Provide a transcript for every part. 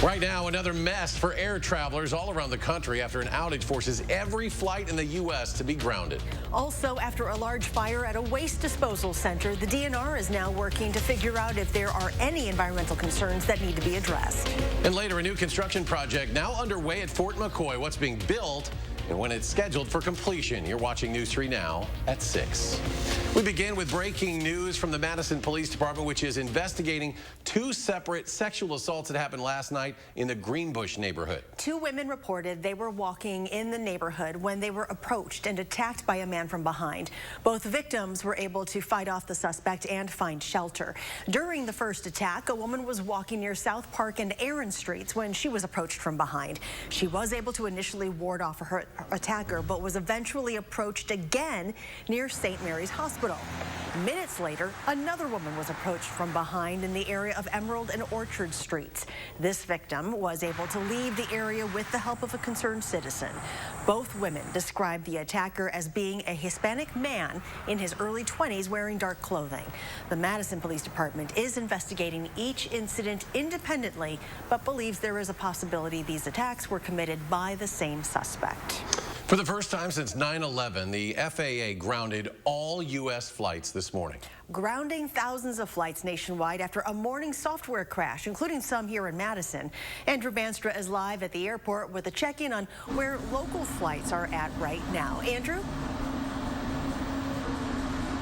Right now, another mess for air travelers all around the country after an outage forces every flight in the U.S. to be grounded. Also, after a large fire at a waste disposal center, the DNR is now working to figure out if there are any environmental concerns that need to be addressed. And later, a new construction project now underway at Fort McCoy. What's being built and when it's scheduled for completion. You're watching News 3 now at 6. We begin with breaking news from the Madison Police Department, which is investigating two separate sexual assaults that happened last night in the Greenbush neighborhood. Two women reported they were walking in the neighborhood when they were approached and attacked by a man from behind. Both victims were able to fight off the suspect and find shelter. During the first attack, a woman was walking near South Park and Aaron Streets when she was approached from behind. She was able to initially ward off her attacker, but was eventually approached again near St. Mary's Hospital. Minutes later, another woman was approached from behind in the area of Emerald and Orchard Streets. This victim was able to leave the area with the help of a concerned citizen. Both women described the attacker as being a Hispanic man in his early 20s wearing dark clothing. The Madison Police Department is investigating each incident independently, but believes there is a possibility these attacks were committed by the same suspect. For the first time since 9/11, the FAA grounded all U.S. flights this morning. Grounding thousands of flights nationwide after a morning software crash, including some here in Madison. Andrew Banstra is live at the airport with a check-in on where local flights are at right now. Andrew?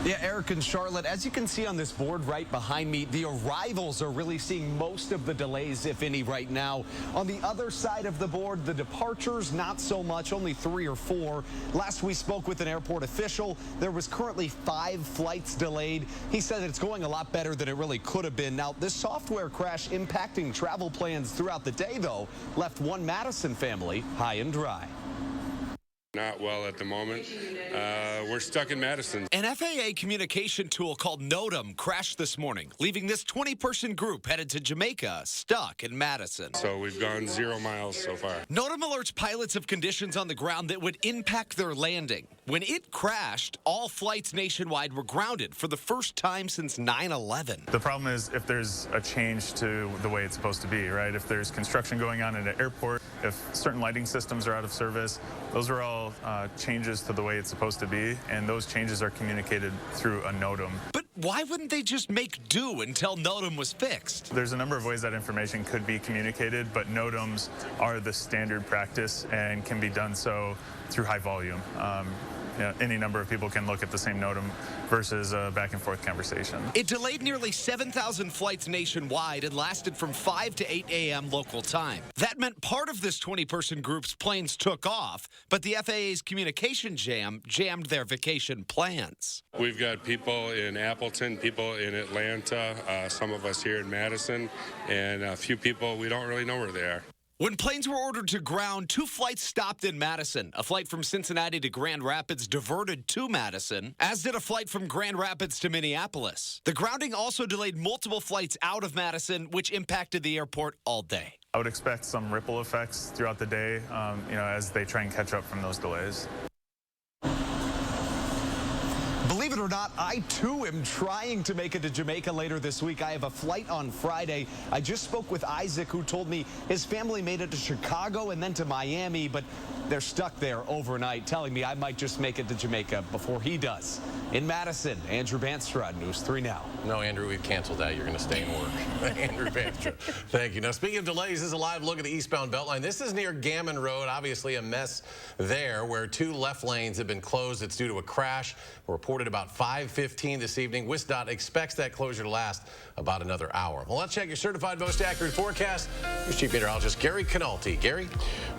Yeah, Eric and Charlotte, as you can see on this board right behind me, the arrivals are really seeing most of the delays, if any, right now. On the other side of the board, the departures, not so much, only 3 or 4. Last we spoke with an airport official, there was currently 5 flights delayed. He said it's going a lot better than it really could have been. Now, this software crash impacting travel plans throughout the day, though, left one Madison family high and dry. Not well at the moment. We're stuck in Madison. An FAA communication tool called NOTAM crashed this morning, leaving this 20-person group headed to Jamaica stuck in Madison. So we've gone 0 miles so far. NOTAM alerts pilots of conditions on the ground that would impact their landing. When it crashed, all flights nationwide were grounded for the first time since 9/11. The problem is if there's a change to the way it's supposed to be, right? If there's construction going on in an airport, if certain lighting systems are out of service, those are all changes to the way it's supposed to be, and those changes are communicated through a NOTAM. But why wouldn't they just make do until NOTAM was fixed? There's a number of ways that information could be communicated, but NOTAMs are the standard practice and can be done so through high volume. Any number of people can look at the same NOTAM versus a back and forth conversation. It delayed nearly 7,000 flights nationwide and lasted from 5 to 8 a.m. local time. That meant part of this 20-person group's planes took off, but the FAA's communication jammed their vacation plans. We've got people in Appleton, people in Atlanta, some of us here in Madison, and a few people we don't really know where they are. When planes were ordered to ground, 2 flights stopped in Madison. A flight from Cincinnati to Grand Rapids diverted to Madison, as did a flight from Grand Rapids to Minneapolis. The grounding also delayed multiple flights out of Madison, which impacted the airport all day. I would expect some ripple effects throughout the day, as they try and catch up from those delays. Believe it or not, I too am trying to make it to Jamaica later this week. I have a flight on Friday. I just spoke with Isaac, who told me his family made it to Chicago and then to Miami, but they're stuck there overnight, telling me I might just make it to Jamaica before he does. In Madison, Andrew Banstra, News 3 Now. No, Andrew, we've canceled that. You're going to stay and work. Andrew Banstra, thank you. Now, speaking of delays, this is a live look at the eastbound Beltline. This is near Gammon Road. Obviously a mess there where 2 left lanes have been closed. It's due to a crash reported about 5:15 this evening. WISC-TV expects that closure to last about another hour. Well, let's check your certified most accurate forecast. Here's Chief Meteorologist Gary Canalti. Gary?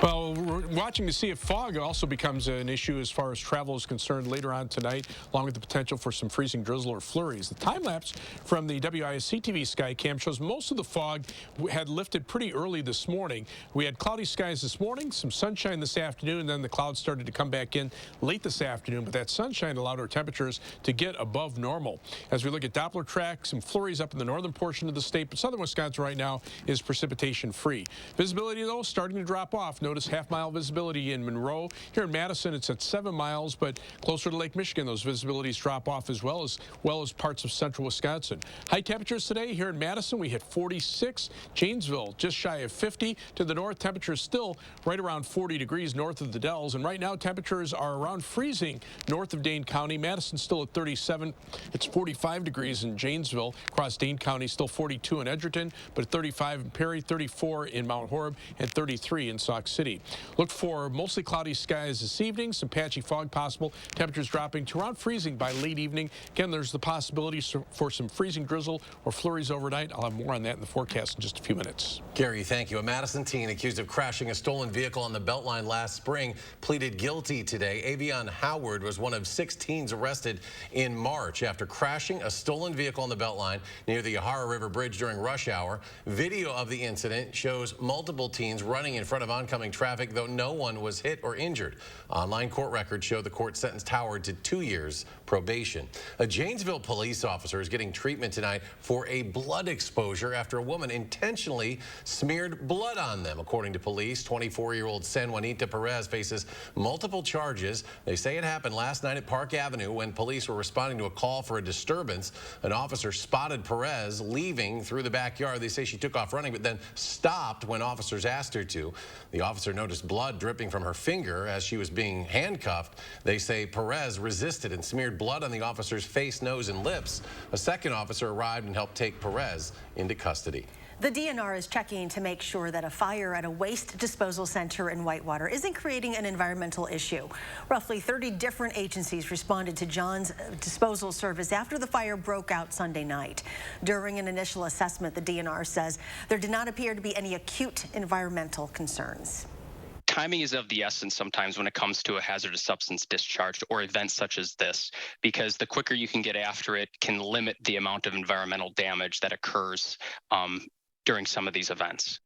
Well, we're watching to see if fog also becomes an issue as far as travel is concerned later on tonight, along with the potential for some freezing drizzle or flurries. The time lapse from the WISC-TV sky cam shows most of the fog had lifted pretty early this morning. We had cloudy skies this morning, some sunshine this afternoon, and then the clouds started to come back in late this afternoon, but that sunshine allowed our temperatures to get above normal. As we look at Doppler track, some flurries up in the northern portion of the state, but southern Wisconsin right now is precipitation free. Visibility, though, starting to drop off. Notice half-mile visibility in Monroe. Here in Madison, it's at 7 miles, but closer to Lake Michigan, those visibilities drop off as well as parts of central Wisconsin. High temperatures today here in Madison, we hit 46. Janesville just shy of 50. To the north, temperatures still right around 40 degrees north of the Dells, and right now temperatures are around freezing north of Dane County. Madison still at 37. It's 45 degrees in Janesville. Across Dane County, still 42 in Edgerton, but at 35 in Perry, 34 in Mount Horeb, and 33 in Sauk City. Look for mostly cloudy skies this evening, some patchy fog possible. Temperatures dropping to around freezing by late evening. Again, there's the possibility for some freezing drizzle or flurries overnight. I'll have more on that in the forecast in just a few minutes. Gary, thank you. A Madison teen accused of crashing a stolen vehicle on the Beltline last spring pleaded guilty today. Avion Howard was one of 6 teens arrested in March after crashing a stolen vehicle on the Beltline near the Yahara River Bridge during rush hour. Video of the incident shows multiple teens running in front of oncoming traffic, though no one was hit or injured. Online court records show the court sentenced Howard to 2 years probation. A Janesville police officer is getting treatment tonight for a blood exposure after a woman intentionally smeared blood on them. According to police, 24-year-old San Juanita Perez faces multiple charges. They say it happened last night at Park Avenue when police were responding to a call for a disturbance. An officer spotted Perez leaving through the backyard. They say she took off running, but then stopped when officers asked her to. The officer noticed blood dripping from her finger as she was being handcuffed. They say Perez resisted and smeared blood on the officer's face, nose, and lips. A second officer arrived and helped take Perez into custody. The DNR is checking to make sure that a fire at a waste disposal center in Whitewater isn't creating an environmental issue. Roughly 30 different agencies responded to John's disposal service after the fire broke out Sunday night. During an initial assessment, the DNR says there did not appear to be any acute environmental concerns. Timing is of the essence sometimes when it comes to a hazardous substance discharge or events such as this, because the quicker you can get after it can limit the amount of environmental damage that occurs during some of these events.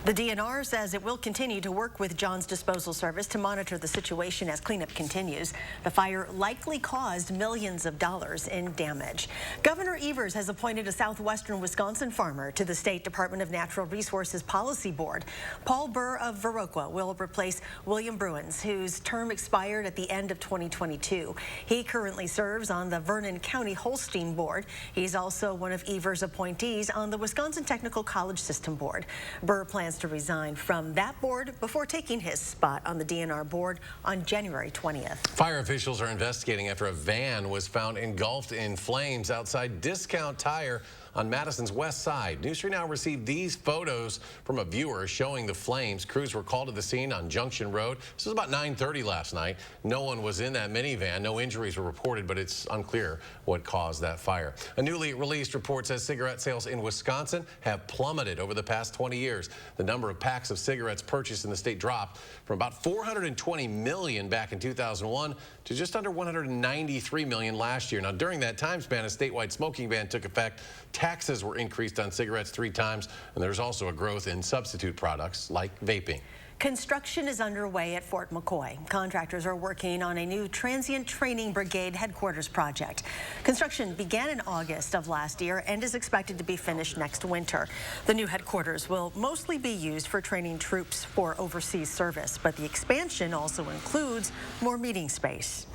The DNR says it will continue to work with John's disposal service to monitor the situation as cleanup continues. The fire likely caused millions of dollars in damage. Governor Evers has appointed a southwestern Wisconsin farmer to the State Department of Natural Resources Policy Board. Paul Burr of Viroqua will replace William Bruins, whose term expired at the end of 2022. He currently serves on the Vernon County Holstein Board. He's also one of Evers' appointees on the Wisconsin Technical College System Board. Burr plans to resign from that board before taking his spot on the DNR board on January 20th. Fire officials are investigating after a van was found engulfed in flames outside Discount Tire on Madison's west side. News 3 Now received these photos from a viewer showing the flames. Crews were called to the scene on Junction Road. This was about 9:30 last night. No one was in that minivan. No injuries were reported, but it's unclear what caused that fire. A newly released report says cigarette sales in Wisconsin have plummeted over the past 20 years. The number of packs of cigarettes purchased in the state dropped from about 420 million back in 2001 to just under 193 million last year. Now, during that time span, a statewide smoking ban took effect. Taxes were increased on cigarettes 3 times, and there's also a growth in substitute products like vaping. Construction is underway at Fort McCoy. Contractors are working on a new transient training brigade headquarters project. Construction began in August of last year and is expected to be finished next winter. The new headquarters will mostly be used for training troops for overseas service, but the expansion also includes more meeting space.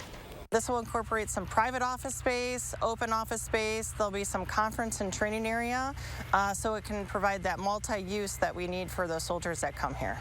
This will incorporate some private office space, open office space. There'll be some conference and training area, so it can provide that multi-use that we need for those soldiers that come here.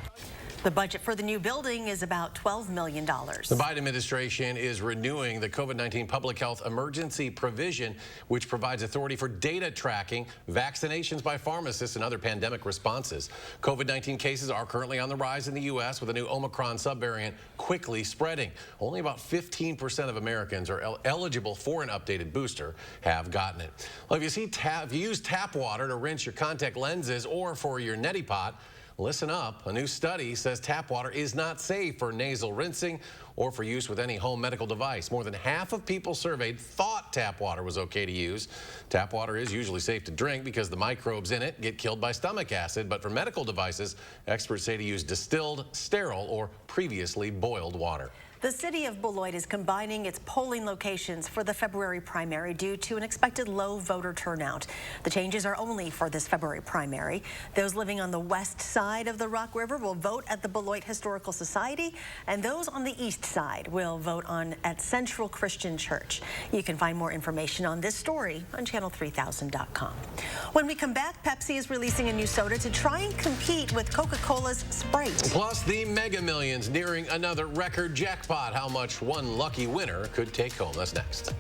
The budget for the new building is about $12 million. The Biden administration is renewing the COVID-19 public health emergency provision, which provides authority for data tracking, vaccinations by pharmacists, and other pandemic responses. COVID-19 cases are currently on the rise in the U.S. with a new Omicron subvariant quickly spreading. Only about 15% of Americans are eligible for an updated booster have gotten it. Well, if you use tap water to rinse your contact lenses or for your neti pot, listen up. A new study says tap water is not safe for nasal rinsing or for use with any home medical device. More than half of people surveyed thought tap water was okay to use. Tap water is usually safe to drink because the microbes in it get killed by stomach acid. But for medical devices, experts say to use distilled, sterile, or previously boiled water. The city of Beloit is combining its polling locations for the February primary due to an expected low voter turnout. The changes are only for this February primary. Those living on the west side of the Rock River will vote at the Beloit Historical Society, and those on the east side will vote at Central Christian Church. You can find more information on this story on channel3000.com. When we come back, Pepsi is releasing a new soda to try and compete with Coca-Cola's Sprite. Plus, the Mega Millions nearing another record jackpot. How much one lucky winner could take home. That's next.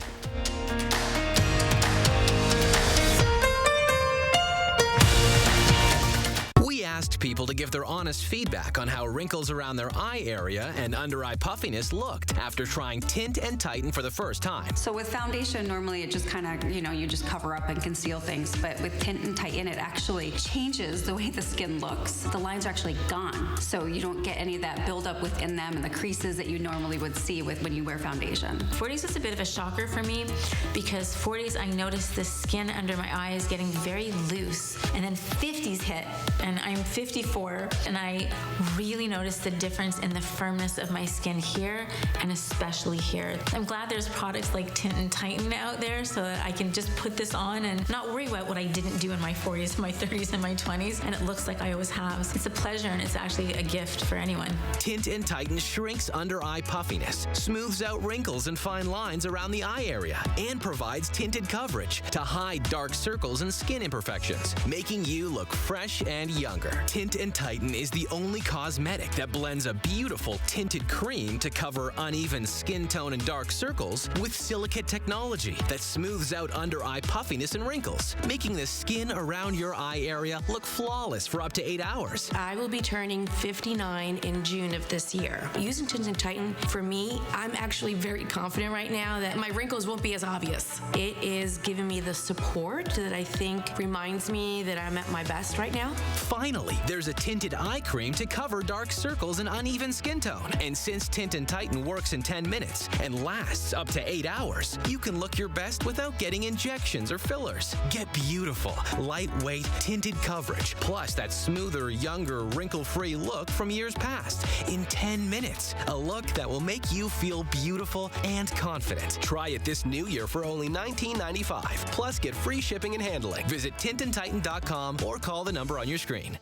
We asked people to give their honest feedback on how wrinkles around their eye area and under-eye puffiness looked after trying Tint and Tighten for the first time. So with foundation, normally it just kind of, you just cover up and conceal things. But with Tint and Tighten, it actually changes the way the skin looks. The lines are actually gone. So you don't get any of that buildup within them and the creases that you normally would see when you wear foundation. 40s was a bit of a shocker for me because 40s, I noticed the skin under my eye is getting very loose. And then 50s hit, and I'm 54, and I really noticed the difference in the firmness of my skin here and especially here. I'm glad there's products like Tint and Tighten out there so that I can just put this on and not worry about what I didn't do in my 40s, my 30s, and my 20s, and it looks like I always have. It's a pleasure, and it's actually a gift for anyone. Tint and Tighten shrinks under-eye puffiness, smooths out wrinkles and fine lines around the eye area, and provides tinted coverage to hide dark circles and skin imperfections, making you look fresh and younger. Tint and Tighten is the only cosmetic that blends a beautiful tinted cream to cover uneven skin tone and dark circles with silicate technology that smooths out under-eye puffiness and wrinkles, making the skin around your eye area look flawless for up to 8 hours. I will be turning 59 in June of this year. Using Tint and Tighten, for me, I'm actually very confident right now that my wrinkles won't be as obvious. It is giving me the support that I think reminds me that I'm at my best right now. Finally, there's a tinted eye cream to cover dark circles and uneven skin tone. And since Tint and Tighten works in 10 minutes and lasts up to 8 hours, you can look your best without getting injections or fillers. Get beautiful, lightweight, tinted coverage, plus that smoother, younger, wrinkle-free look from years past in 10 minutes. A look that will make you feel beautiful and confident. Try it this new year for only $19.95. Plus, get free shipping and handling. Visit tintandtighten.com or call the number on your screen.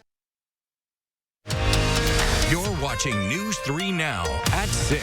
You're watching News 3 Now at 6.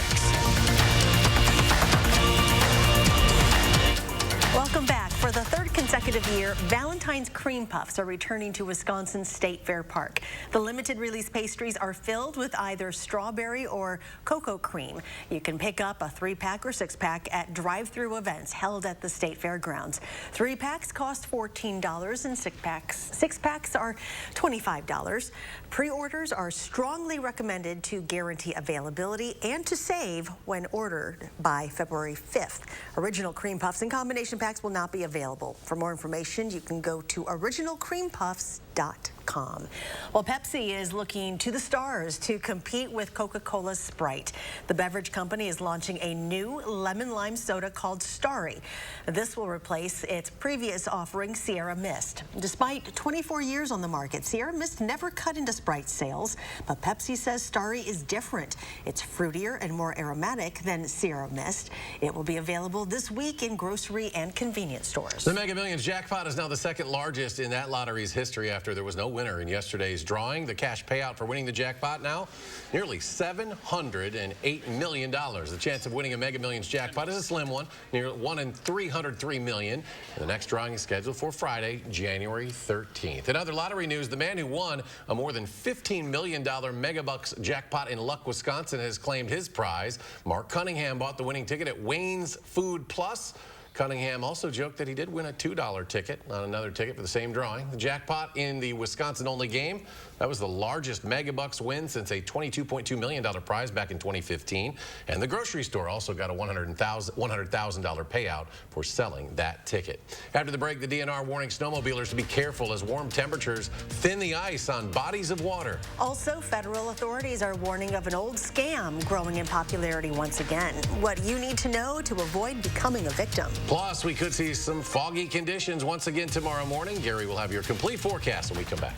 Welcome back. For the third consecutive year, Valentine's Cream Puffs are returning to Wisconsin's State Fair Park. The limited release pastries are filled with either strawberry or cocoa cream. You can pick up a 3-pack or 6-pack at drive-through events held at the State Fairgrounds. 3-packs cost $14 and 6-packs are $25. Pre-orders are strongly recommended to guarantee availability and to save when ordered by February 5th. Original Cream Puffs and combination packs will not be available. For more information, you can go to originalcreampuffs.com. Well, Pepsi is looking to the stars to compete with Coca-Cola's Sprite. The beverage company is launching a new lemon lime soda called Starry. This will replace its previous offering, Sierra Mist. Despite 24 years on the market, Sierra Mist never cut into Sprite sales, but Pepsi says Starry is different. It's fruitier and more aromatic than Sierra Mist. It will be available this week in grocery and convenience stores. The Mega Millions jackpot is now the second largest in that lottery's history after there was no winner in yesterday's drawing. The cash payout for winning the jackpot now nearly $708 million. The chance of winning a Mega Millions jackpot is a slim one, near 1 in 303 million. And the next drawing is scheduled for Friday, January 13th. In other lottery news, the man who won a more than $15 million Megabucks jackpot in Luck, Wisconsin has claimed his prize. Mark Cunningham bought the winning ticket at Wayne's Food Plus. Cunningham also joked that he did win a $2 ticket on another ticket for the same drawing. The jackpot in the Wisconsin-only game, that was the largest Megabucks win since a $22.2 million prize back in 2015. And the grocery store also got a $100,000 payout for selling that ticket. After the break, the DNR warning snowmobilers to be careful as warm temperatures thin the ice on bodies of water. Also, federal authorities are warning of an old scam growing in popularity once again. What you need to know to avoid becoming a victim. Plus, we could see some foggy conditions once again tomorrow morning. Gary will have your complete forecast when we come back.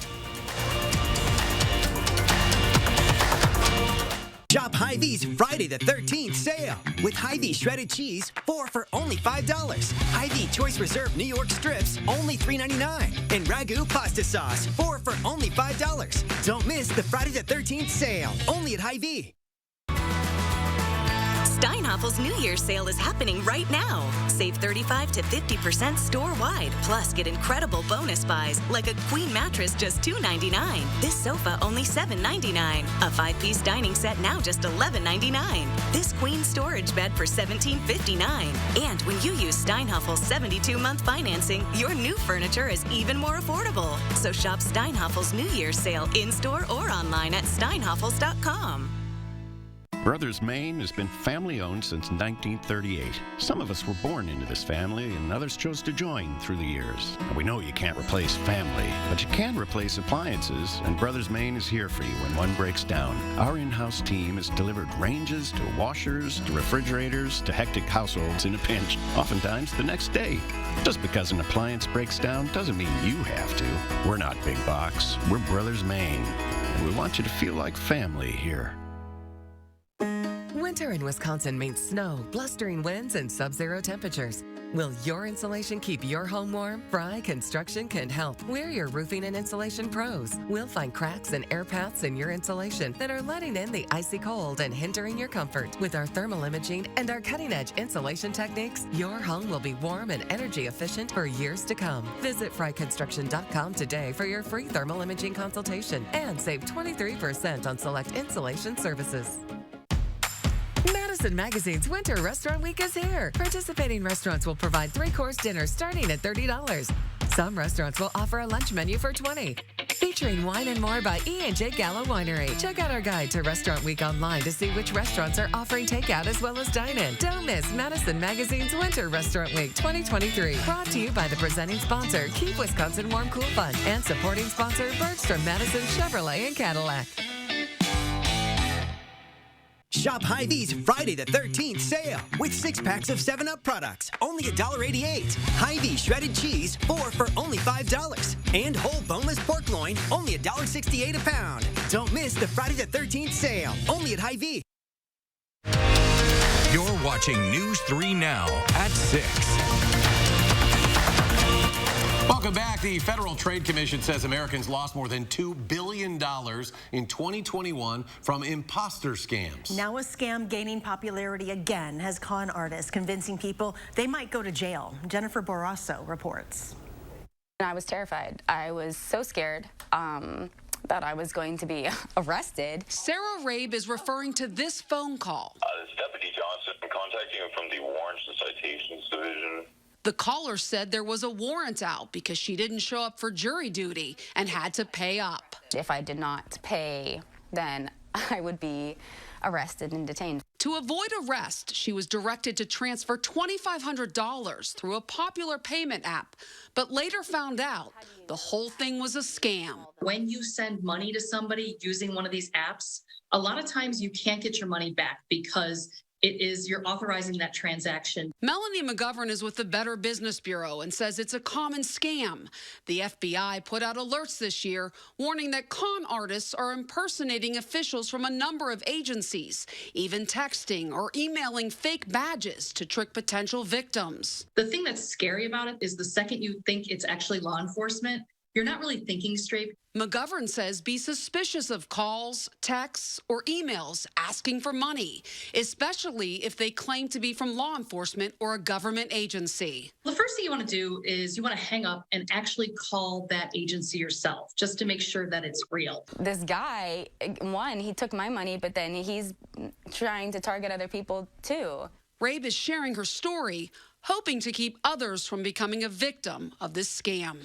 Shop Hy-Vee's Friday the 13th sale with Hy-Vee shredded cheese, 4 for only $5. Hy-Vee Choice Reserve New York strips, only $3.99. And Ragu pasta sauce, 4 for only $5. Don't miss the Friday the 13th sale, only at Hy-Vee. Steinhoffel's New Year's sale is happening right now. Save 35 to 50% store-wide. Plus, get incredible bonus buys like a queen mattress just $2.99. This sofa only $7.99. A 5-piece dining set now just $11.99. This queen storage bed for $17.59. And when you use Steinhoffel's 72-month financing, your new furniture is even more affordable. So shop Steinhoffel's New Year's sale in-store or online at steinhoffels.com. Brothers Maine has been family-owned since 1938. Some of us were born into this family, and others chose to join through the years. And we know you can't replace family, but you can replace appliances, and Brothers Maine is here for you when one breaks down. Our in-house team has delivered ranges to washers to refrigerators to hectic households in a pinch, oftentimes the next day. Just because an appliance breaks down doesn't mean you have to. We're not big box. We're Brothers Maine, and we want you to feel like family here. Winter in Wisconsin means snow, blustering winds, and sub-zero temperatures. Will your insulation keep your home warm? Fry Construction can help. We're your roofing and insulation pros. We'll find cracks and air paths in your insulation that are letting in the icy cold and hindering your comfort. With our thermal imaging and our cutting-edge insulation techniques, your home will be warm and energy efficient for years to come. Visit fryconstruction.com today for your free thermal imaging consultation and save 23% on select insulation services. Madison Magazine's Winter Restaurant Week is here. Participating restaurants will provide 3-course dinners starting at $30. Some restaurants will offer a lunch menu for $20. Featuring wine and more by E&J Gallo Winery. Check out our guide to Restaurant Week online to see which restaurants are offering takeout as well as dine-in. Don't miss Madison Magazine's Winter Restaurant Week 2023. Brought to you by the presenting sponsor, Keep Wisconsin Warm Cool Fund, and supporting sponsor, Bergstrom Madison Chevrolet and Cadillac. Shop Hy-Vee's Friday the 13th sale with 6 packs of 7-Up products, only $1.88. Hy-Vee shredded cheese, 4 for only $5. And whole boneless pork loin, only $1.68 a pound. Don't miss the Friday the 13th sale, only at Hy-Vee. You're watching News 3 Now at 6. Welcome back. The Federal Trade Commission says Americans lost more than $2 billion in 2021 from imposter scams. Now a scam gaining popularity again has con artists convincing people they might go to jail. Jennifer Barrasso reports. I was terrified. I was so scared that I was going to be arrested. Sarah Rabe is referring to this phone call. This is Deputy Johnson. I'm contacting you from the Warrants and Citations Division. The caller said there was a warrant out because she didn't show up for jury duty and had to pay up. If I did not pay, then I would be arrested and detained. To avoid arrest, she was directed to transfer $2,500 through a popular payment app, but later found out the whole thing was a scam. When you send money to somebody using one of these apps, a lot of times you can't get your money back because you're authorizing that transaction. Melanie McGovern is with the Better Business Bureau and says it's a common scam. The FBI put out alerts this year warning that con artists are impersonating officials from a number of agencies, even texting or emailing fake badges to trick potential victims. The thing that's scary about it is the second you think it's actually law enforcement, you're not really thinking straight. McGovern says be suspicious of calls, texts, or emails asking for money, especially if they claim to be from law enforcement or a government agency. The first thing you want to do is you want to hang up and actually call that agency yourself, just to make sure that it's real. This guy, he took my money, but then he's trying to target other people too. Rabe is sharing her story, hoping to keep others from becoming a victim of this scam.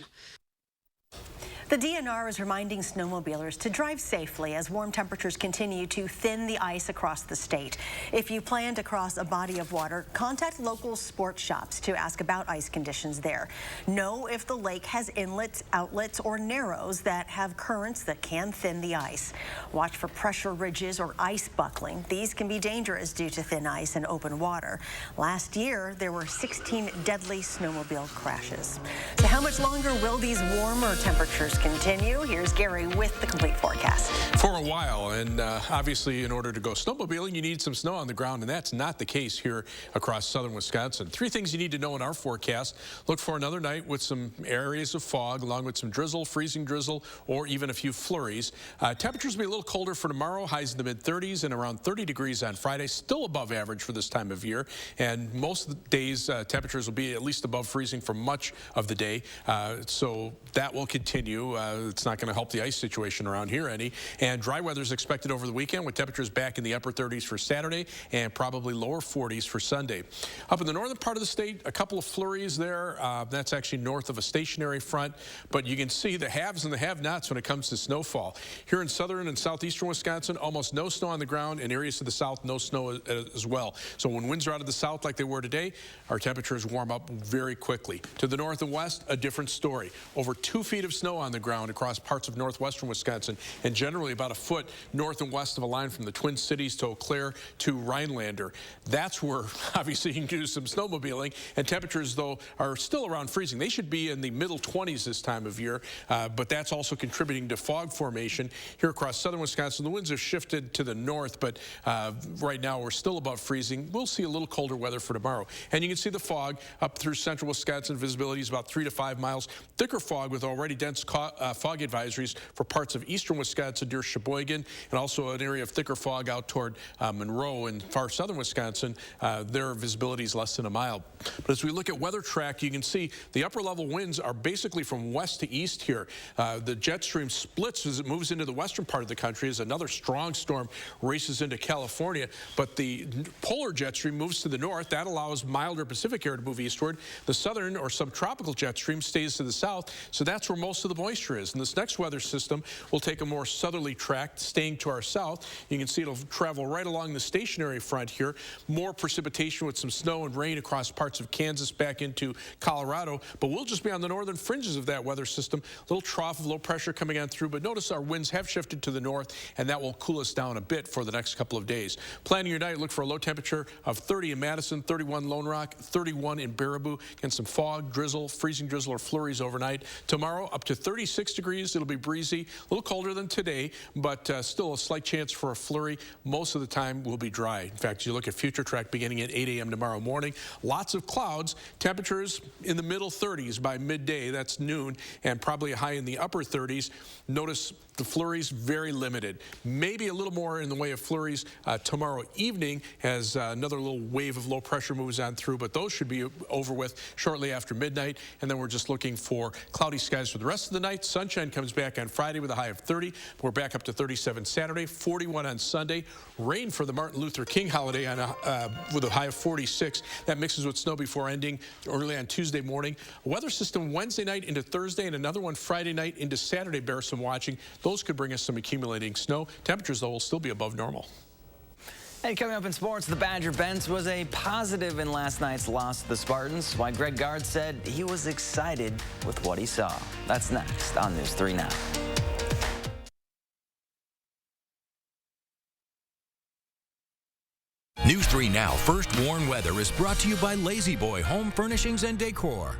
The DNR is reminding snowmobilers to drive safely as warm temperatures continue to thin the ice across the state. If you plan to cross a body of water, contact local sports shops to ask about ice conditions there. Know if the lake has inlets, outlets, or narrows that have currents that can thin the ice. Watch for pressure ridges or ice buckling. These can be dangerous due to thin ice and open water. Last year, there were 16 deadly snowmobile crashes. So how much longer will these warmer temperatures temperatures continue. Here's Gary with the complete forecast. For a while, and obviously in order to go snowmobiling, you need some snow on the ground, and that's not the case here across southern Wisconsin. Three things you need to know in our forecast. Look for another night with some areas of fog, along with some drizzle, freezing drizzle, or even a few flurries. Temperatures will be a little colder for tomorrow, highs in the mid-30s and around 30 degrees on Friday, still above average for this time of year. And most of the days, temperatures will be at least above freezing for much of the day. So that will continue. It's not going to help the ice situation around here any. And dry weather is expected over the weekend with temperatures back in the upper 30s for Saturday and probably lower 40s for Sunday. Up in the northern part of the state, a couple of flurries there. That's actually north of a stationary front. But you can see the haves and the have-nots when it comes to snowfall. Here in southern and southeastern Wisconsin, almost no snow on the ground. In areas to the south, no snow as well. So when winds are out of the south like they were today, our temperatures warm up very quickly. To the north and west, a different story. Over 2 feet of snow on the ground across parts of northwestern Wisconsin, and generally about a foot north and west of a line from the Twin Cities to Eau Claire to Rhinelander. That's where obviously you can do some snowmobiling, and temperatures though are still around freezing. They should be in the middle 20s this time of year, but that's also contributing to fog formation here across southern Wisconsin. The winds have shifted to the north, but right now we're still above freezing. We'll see a little colder weather for tomorrow, and you can see the fog up through central Wisconsin. Visibility is about 3 to 5 miles. Thicker fog with already dense fog advisories for parts of eastern Wisconsin near Sheboygan, and also an area of thicker fog out toward Monroe and far southern Wisconsin. Their visibility is less than a mile. But as we look at weather track, you can see the upper level winds are basically from west to east here. The jet stream splits as it moves into the western part of the country as another strong storm races into California. But the polar jet stream moves to the north. That allows milder Pacific air to move eastward. The southern or subtropical jet stream stays to the south, so that's where most of the moisture is. And this next weather system will take a more southerly track, staying to our south. You can see it'll travel right along the stationary front here. More precipitation with some snow and rain across parts of Kansas back into Colorado, but we'll just be on the northern fringes of that weather system. A little trough of low pressure coming on through, but notice our winds have shifted to the north, and that will cool us down a bit for the next couple of days. Planning your night, look for a low temperature of 30 in Madison, 31 Lone Rock, 31 in Baraboo, and some fog, drizzle, freezing drizzle or flurries overnight. Tomorrow up to 36 degrees. It'll be breezy, a little colder than today, but still a slight chance for a flurry. Most of the time will be dry. In fact, you look at future track beginning at 8 a.m. tomorrow morning. Lots of clouds, temperatures in the middle 30s by midday. That's noon, and probably a high in the upper 30s. Notice the flurries very limited. Maybe a little more in the way of flurries tomorrow evening as another little wave of low pressure moves on through, but those should be over with shortly after midnight. And then we're just looking for cloudy skies for the rest of the night. Sunshine comes back on Friday with a high of 30. We're back up to 37 Saturday, 41 on Sunday. Rain for the Martin Luther King holiday on with a high of 46. That mixes with snow before ending early on Tuesday morning. A weather system Wednesday night into Thursday, and another one Friday night into Saturday bears some watching. Those could bring us some accumulating snow. Temperatures, though, will still be above normal. And coming up in sports, the Badger bench was a positive in last night's loss to the Spartans, while Greg Gard said he was excited with what he saw. That's next on News 3 Now. News 3 Now First Warn Weather is brought to you by Lazy Boy Home Furnishings and Decor.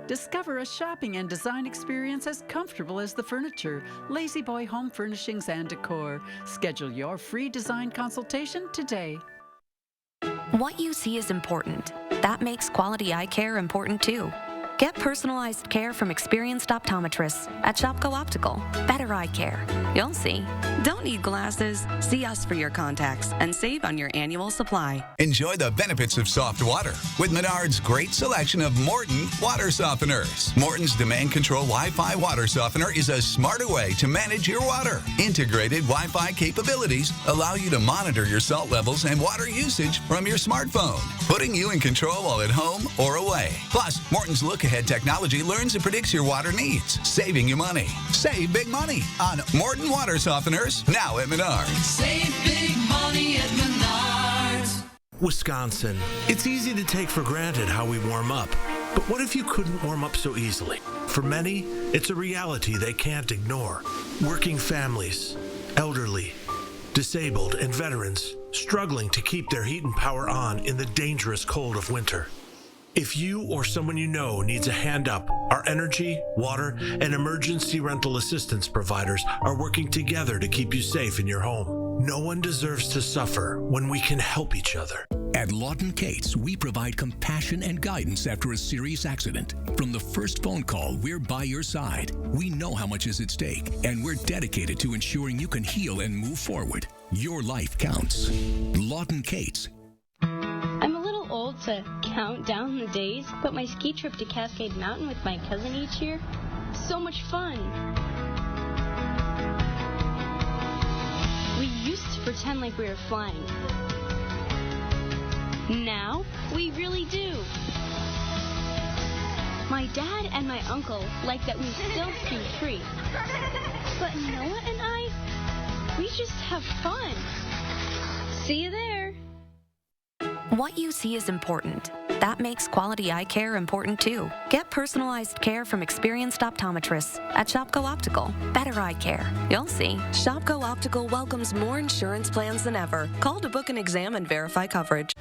Discover a shopping and design experience as comfortable as the furniture. Lazy Boy Home Furnishings and Decor. Schedule your free design consultation today. What you see is important. That makes quality eye care important too. Get personalized care from experienced optometrists at Shopko Optical. Better eye care. You'll see. Don't need glasses? See us for your contacts and save on your annual supply. Enjoy the benefits of soft water with Menard's great selection of Morton water softeners. Morton's demand control Wi-Fi water softener is a smarter way to manage your water. Integrated Wi-Fi capabilities allow you to monitor your salt levels and water usage from your smartphone, putting you in control while at home or away. Plus, Morton's look-ahead technology learns and predicts your water needs, saving you money. Save big money on Morton water softeners, now at Menards. Save big money at Menards. Wisconsin. It's easy to take for granted how we warm up. But what if you couldn't warm up so easily? For many, it's a reality they can't ignore. Working families, elderly, disabled, and veterans struggling to keep their heat and power on in the dangerous cold of winter. If you or someone you know needs a hand up, Our energy, water, and emergency rental assistance providers are working together to keep you safe in your home. No one deserves to suffer when we can help each other. At Lawton Cates, we provide compassion and guidance after a serious accident. From the first phone call, we're by your side. We know how much is at stake, and we're dedicated to ensuring you can heal and move forward. Your life counts. Lawton Cates. I'm a little old to count down the days, but my ski trip to Cascade Mountain with my cousin each year, so much fun. We used to pretend like we were flying. Now, we really do. My dad and my uncle like that we still ski free. But Noah and I, we just have fun. See you there. What you see is important. That makes quality eye care important too. Get personalized care from experienced optometrists at Shopko Optical. Better eye care. You'll see. Shopko Optical welcomes more insurance plans than ever. Call to book an exam and verify coverage.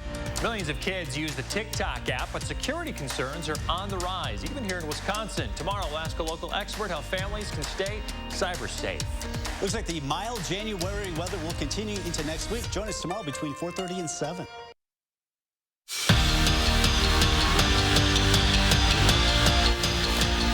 Millions of kids use the TikTok app, but security concerns are on the rise, even here in Wisconsin. Tomorrow, we'll ask a local expert how families can stay cyber safe. Looks like the mild January weather will continue into next week. Join us tomorrow between 4:30 and 7.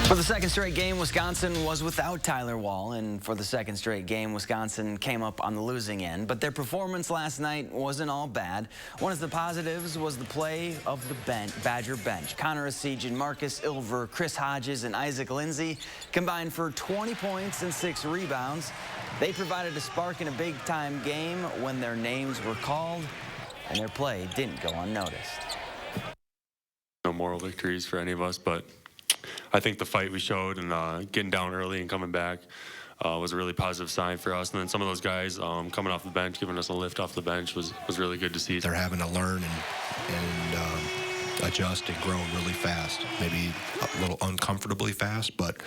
For the second straight game, Wisconsin was without Tyler Wall, and for the second straight game, Wisconsin came up on the losing end. But their performance last night wasn't all bad. One of the positives was the play of the Badger bench. Connor Asijian, Marcus Ilver, Chris Hodges, and Isaac Lindsay combined for 20 points and 6 rebounds. They provided a spark in a big-time game when their names were called, and their play didn't go unnoticed. No moral victories for any of us, but I think the fight we showed and getting down early and coming back was a really positive sign for us. And then some of those guys coming off the bench, giving us a lift off the bench was really good to see. They're having to learn and adjust and grow really fast, maybe a little uncomfortably fast, but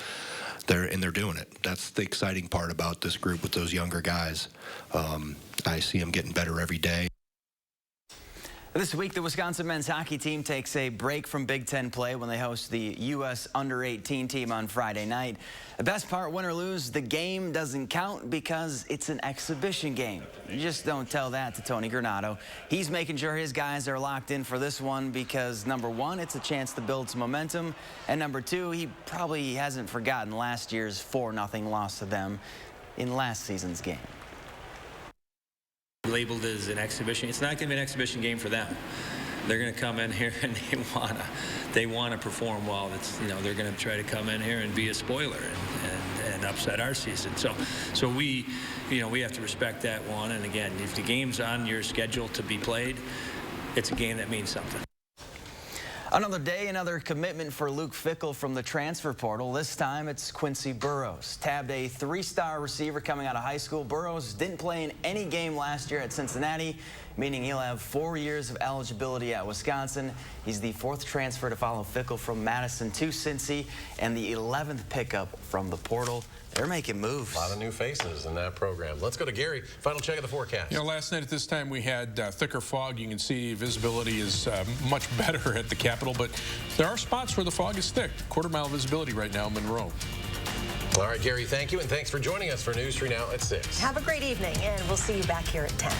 they're doing it. That's the exciting part about this group with those younger guys. I see them getting better every day. This week, the Wisconsin men's hockey team takes a break from Big Ten play when they host the U.S. under-18 team on Friday night. The best part, win or lose, the game doesn't count because it's an exhibition game. You just don't tell that to Tony Granato. He's making sure his guys are locked in for this one because, number one, it's a chance to build some momentum, and number two, he probably hasn't forgotten last year's 4-0 loss to them in last season's game. Labeled as an exhibition. It's not going to be an exhibition game for them. They're going to come in here and they want to perform well. It's, you know, they're going to try to come in here and be a spoiler and upset our season. So we, you know, we have to respect that one. And again, if the game's on your schedule to be played, it's a game that means something. Another day, another commitment for Luke Fickell from the transfer portal. This time, it's Quincy Burrows. Tabbed a 3-star receiver coming out of high school. Burrows didn't play in any game last year at Cincinnati, meaning he'll have 4 years of eligibility at Wisconsin. He's the 4th transfer to follow Fickell from Madison to Cincy and the 11th pickup from the portal. They're making moves. A lot of new faces in that program. Let's go to Gary. Final check of the forecast. You know, last night at this time we had thicker fog. You can see visibility is much better at the Capitol, but there are spots where the fog is thick. Quarter-mile visibility right now in Monroe. All right, Gary, thank you, and thanks for joining us for News 3 Now at 6. Have a great evening, and we'll see you back here at 10.